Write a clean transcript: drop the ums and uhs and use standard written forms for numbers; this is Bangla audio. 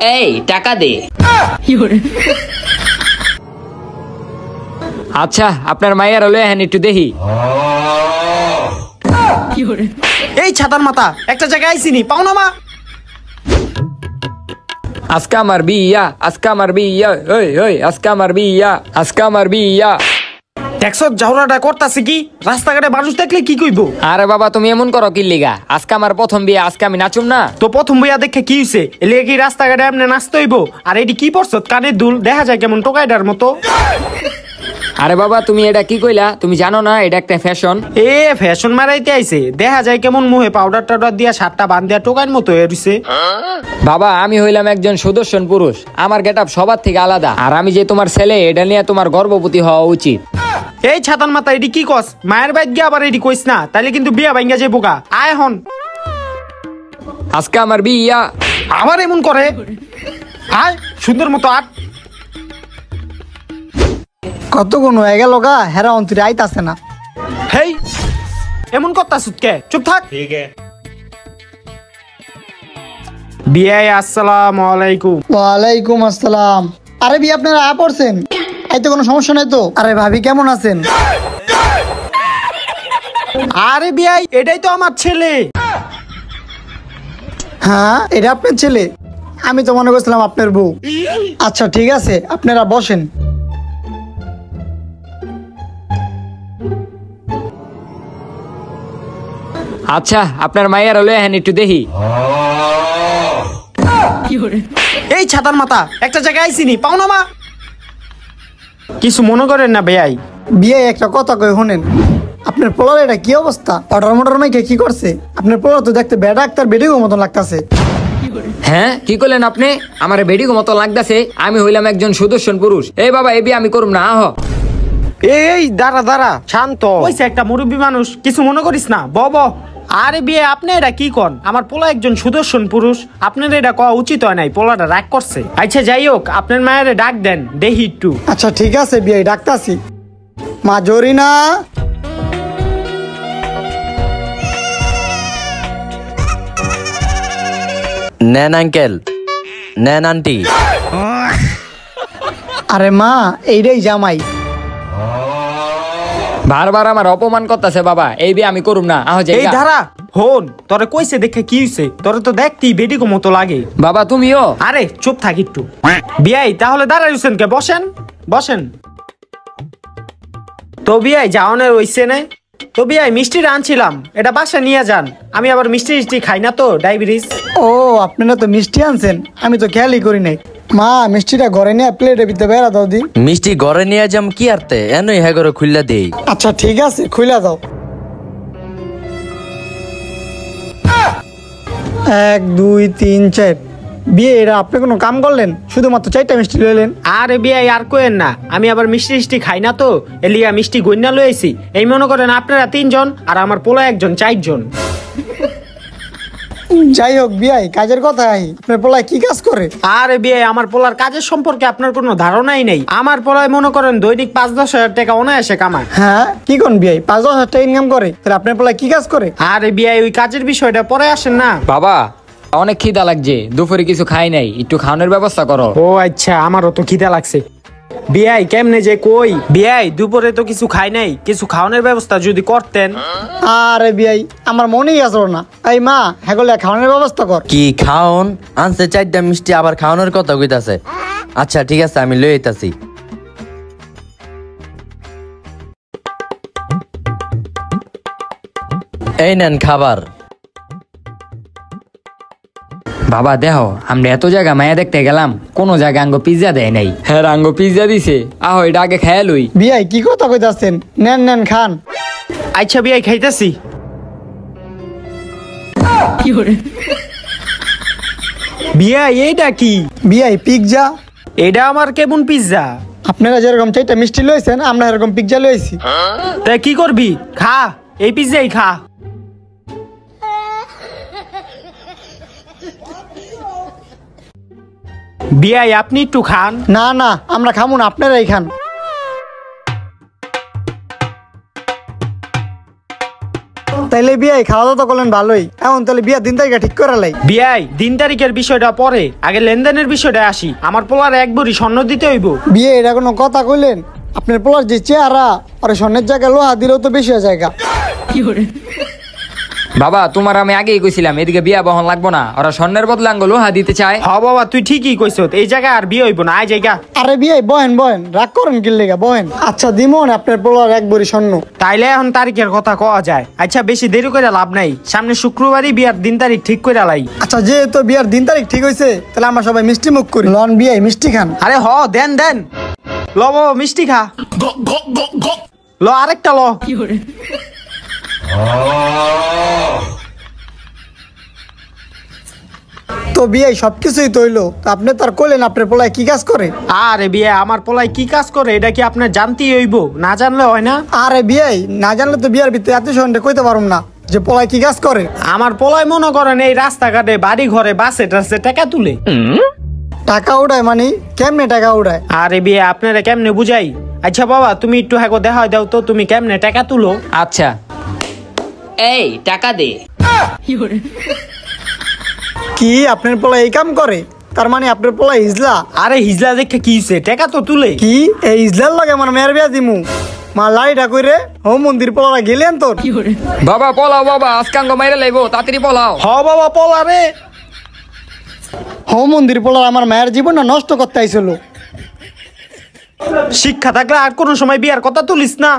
এই টাকা দে। আচ্ছা আপনার মায়ের লয়ে হ্যাঁ একটু দেখি। এই ছাতার মাথা একটা জায়গায় আইছিনি পাও না মা। আজকে আমার বিয়া, আজকে আমার বিয়া, ওই ওই আজকে আমার বিয়া, আজকে আমার বিয়া। দেখছ ঝগড়াটা করতাছে কি? রাস্তাঘাটে মানুষ দেখলে কি কইবো? আরে বাবা তুমি এমন করো কি লিগা? আজকে আমার প্রথম বিয়া, আজকে আমি নাচুম না? তো প্রথম বইয়া দেখে কি হইছে? এলে কি রাস্তাঘাটে এমনি নাচতে হইব? আর এটি কি পড়ছ? কানের দুল দেখা যায় কেমন টোকাইডার মতো। আরে বাবা তুমি এটা কি কইলা? তুমি জানো না এটা একটা ফ্যাশন? এ ফ্যাশন মারাইতে আইছে, দেখা যায় কেমন মুহে পাউডার টাউডার দিয়া শার্টটা বান্ধিয়া টোকাইর মতো হয়ে রইছে। বাবা আমি হইলাম একজন সুদর্শন পুরুষ, আমার গেটআপ সবার থেকে আলাদা। আর আমি যে তোমার ছেলে এটা নিয়ে তোমার গর্ববতী হওয়া উচিত। এই ছাতার মাথা এটি কি কস? মায়ের বাইত গিয়ে আবার এটি কইস না, তাইলে কিন্তু বিয়া ভাঙ্গা যাইব গা। আয় হন। আজকে আমার বিয়া। আবার এমন করে? আয় সুন্দর মতো আট। কতক্ষণ হয়ে গেল গা, হেরা অন্তরে আইতাছে না। হেই এমন করতাছুত কে? চুপ থাক। বিয়াই আসসালামু আলাইকুম। ওয়ালাইকুম আসসালাম। আরে বিয়ে আপনারা আয়া পড়ছেন? এই তো কোনো সমস্যা নাই তো? আরে ভাবি কেমন আছেন? আরে বিয়াই এটাই তো আমার ছেলে। হ্যাঁ এটা আপনার ছেলে? আমি তো মনে করছিলাম আপনার বউ। আচ্ছা ঠিক আছে আপনারা বসেন। আচ্ছা আপনার মায়ের লয়ে হ্যাঁ একটু দেখি। এই ছাতার মাথা একটা জায়গায় আইছিনি পাও না মা। কিছু মনে করেন না বেয়াই। বিয়ে একটা কথা কই শুনেন, আপনার পোলার এটা কি অবস্থা? অর্ডার মোটর মাইকে কি করছে? আপনার পোলার তো দেখতে বেডা ডাক্তার বেডিগো মতন লাগতাছে। হ্যাঁ কি করলেন আপনি? আমার বেডিগো মতো লাগতাছে? আমি হইলাম একজন সুদর্শন পুরুষ। এই বাবা এই বিয়ে আমি করুম না। আহ এই দাঁড়া দাঁড়া শান্ত হইছে, একটা মুরব্বী মানুষ, কিছু মনে করিস না, বব। আরে বিয়ে আপনি এটা কি কন? আমার পোলা একজন সুদর্শন পুরুষ, আপনার এটা কওয়া উচিত হয় নাই। পোলাটা রাগ করছে। আচ্ছা যাই হোক আপনার মায়ের ডাক দেন দেখি একটু। আচ্ছা ঠিক আছে বিয়ে ডাক্তারছি। মা জরিনা, নেন আঙ্কেল, নেন আন্টি। আরে মা এইটাই জামাই। বারবার আমার অপমান করতেছে বাবা, এই বিয়ে আমি করুম না। আহ এই ধারা হন, তোরে কইছে দেখে কি হইছে? তোরে তো দেখতেই বেডিকো মতো লাগে। বাবা তুমিও? আরে চুপ থাক একটু। বিয়াই তাহলে দাঁড়াই রইছেন কে? বসেন বসেন। তো বিয়াই যাওনের হইছে না? তো বিয়াই মিষ্টি আনছিলাম, এটা বাসা নিয়ে যান। আমি আবার মিষ্টি মিষ্টি খাই না তো, ডায়াবেটিস। ও আপনারা তো মিষ্টি আনছেন, আমি তো খেয়ালই করি নাই। মা মিষ্টিটা ঘরে নিয়ে প্লেটে ভিতরে বেড়া দাও দি। মিষ্টি ঘরে নিয়ে যাম কি আরতে, এনই হ্যাঁ করে খুললা দেই। আচ্ছা ঠিক আছে খুইলা দাও। 1 2 3 4। বিয়ে এরা আপনি কোনো কাম করলেন? শুধুমাত্র 4টা মিষ্টি লইলেন। আরে বিয়াই আর কোয়েন না, আমি আবার মিষ্টি মিষ্টি খাই না তো, এলিয়া মিষ্টি গইনা লইছি। এই মনে করেন আপনারা 3 জন আর আমার পোলা একজন, 4 জন। যাই হোক বিয়াই কাজের কথা আই, আপনার পোলায় কি কাজ করে? আরে বিয়ে আমার পোলার কাজের সম্পর্কে আপনার কোনো ধারণাই নেই। আমার পোলায় মনে করেন দৈনিক 5-10 হাজার টাকা অনায়াসে কামায়। হ্যাঁ কি কোন বিয়াই 5-10 হাজার টাকা ইনকাম করে? তাহলে আপনার পোলায় কি কাজ করে? আরে বিয়ে ওই কাজের বিষয়টা পরে আসেন না। বাবা অনেক খিদা লাগছে, দুপুরে কিছু খাই নাই, একটু খাওয়ানোর ব্যবস্থা করো। ও আচ্ছা আমারও তো খিদা লাগছে। বিয়াই কেমনে যে কই? বিয়াই দুপুরে তো কিছু খাই নাই, কিছু খাওয়ানোর ব্যবস্থা যদি করতেন। আরে বিয়াই আমার মনেই আসলো না। এই মা হেগলে খাওয়ানোর ব্যবস্থা কর। কি খাওন আনছে 4টা মিষ্টি, আবার খাওয়ানোর কথা কইতাছে। আচ্ছা ঠিক আছে আমি লই আইতাছি। এই নেন খাবার। বাবা দেখো আমরা এত জায়গা মায়া দেখতে গেলাম, কোনো জায়গা আঙ্গ পিজ্জা দেয় নাই। হ্যাঁ আঙ্গ পিজ্জা দিছে, আহ এটা আগে খেয়ে লই। বিয়াই কি কথা কইতাছেন? নেন নেন খান। আচ্ছা বিয়াই খাইতেছি। বিয়াই এইটা কি? বিয়াই পিৎজা। এটা আমার কেমন পিজ্জা? আপনারা যেরকম 4টা মিষ্টি লইছেন আমরা এরকম পিৎজা লইছি। তাই কি করবি? খা, এই পিজ্জাই খা। বিয়াই আপনি একটু খান। না না আমরা খামু না, আপনারাই খান। তাইলে বিয়ে খাওয়া দাওয়া তো করলেন ভালোই, এখন তাহলে বিয়ের দিন তারিখটা ঠিক করে লাই। বিয়াই দিন তারিখের বিষয়টা পরে, আগে লেনদেনের বিষয়টা আসি। আমার পোলার এক ভরি স্বর্ণ দিতে হইব। বিয়ে এটা কোনো কথা কইলেন? আপনার পোলার যে চেহারা, আর স্বর্ণের জায়গায় লোহা দিলেও তো বেশি জায়গা। বাবা তোমার আমি আগেই কইছিলাম এদিকে বিয়া বহন লাগবো না, ওরা স্বর্ণের বদলে আঙ্গ লোহা দিতে চায়। হ বাবা তুই ঠিকই কইছ, এই জায়গায় আর বিয়ে হইব না, আয় জায়গা। আরে বিয়ে বহেন বহেন, রাগ করেন কি লেগা, বহেন। আচ্ছা দিমন আপনার পোলার এক ভরি স্বর্ণ। তাইলে এখন তারিখের কথা কওয়া যায়। আচ্ছা বেশি দেরি করে লাভ নাই, সামনে শুক্রবারই বিয়ার দিন তারিখ ঠিক করে লাই। আচ্ছা যেহেতু বিয়ার দিন তারিখ ঠিক হয়েছে, তাহলে আমরা সবাই মিষ্টি মুখ করি। লন বিয়ে মিষ্টি খান। আরে হ দেন দেন, ল বাবা মিষ্টি খা, ল আরেকটা ল। তো বিয়ে সবকিছুই তৈলো, আপনি তার কইলেন আপনার পোলায় কি কাজ করে? আরে বিয়ে আমার পোলায় কি কাজ করে এটা কি আপনার জানতেই হইব, না জানলে হয় না। আরে বিয়ে না জানলে তো বিয়ার ভিতরে এত সন্ধ্যে কইতে পারুম না যে পোলায় কি কাজ করে। আমার পোলায় মনে করেন এই রাস্তাঘাটে বাড়ি ঘরে বাসে টাসে টাকা তুলে। টাকা উড়ায় মানে কেমনে টাকা উড়ায়? আরে বিয়ে আপনারা কেমনে বুঝাই? আচ্ছা বাবা তুমি একটু হ্যাঁ দেখা দাও তো, তুমি কেমনে টাকা তুলো? আচ্ছা এই টাকা দে। কি আপনার পোলা এই কাম করে? তার মানে আপনার পোলা ইজলা? আরে হিজলা দেখে কি হইছে, টাকা তো তুলে। কি এই ইজলার লাগে আমার মেয়ের বিয়া দিমু? মা লাইটা কইরে ও মন্দির পোলা গেলেন তোর। বাবা পলাও বাবা, আজকে আঙ্গ মাইরে লাইবো, তাড়াতাড়ি পলাও। হ বাবা পলা রে। হো মন্দির পোলা আমার মায়ের জীবনটা নষ্ট করতে আইছিল। শিক্ষা থাকলে আর কোনো সময় বিয়ার কথা তুলিস না।